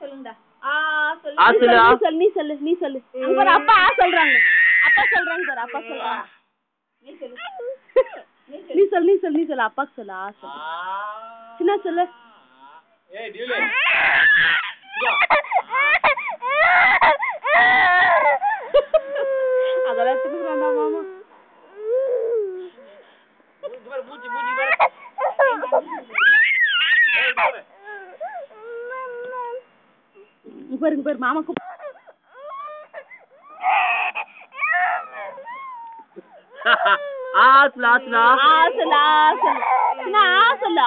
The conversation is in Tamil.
சொல்லுங்கடா. நீ சொல்லு. அங்க பாரு அப்பா சொல்றாங்க. அப்பா சொல்றாங்க பாரு. அப்பா சொல்றாங்க. நீ சொல்லு. அப்பா சொல்லு. சின்ன சொல்லு. ஏய் டியூலே. அதெல்லாம் திட்டுறான்டா மாமா. மூஞ்சி பாரு. பாரு மாமாக்கு ஆ சொல்லு.